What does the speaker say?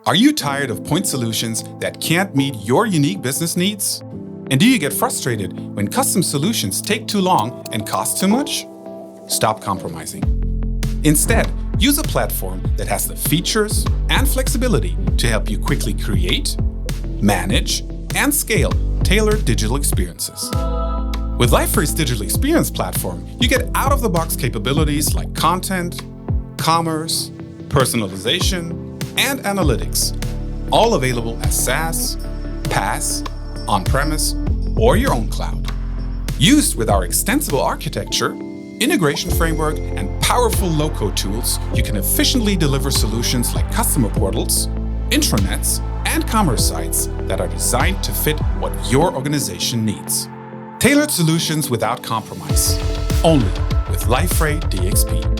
Are you tired of point solutions that can't meet your unique business needs? And do you get frustrated when custom solutions take too long and cost too much? Stop compromising. Instead, use a platform that has the features and flexibility to help you quickly create, manage, and scale tailored digital experiences. With Liferay's digital experience platform, you get out-of-the-box capabilities like content, commerce, personalization, and analytics, all available as SaaS, PaaS, on-premise, or your own cloud. Used with our extensible architecture, integration framework, and powerful low-code tools, you can efficiently deliver solutions like customer portals, intranets, and commerce sites that are designed to fit what your organization needs. Tailored solutions without compromise. Only with Liferay DXP.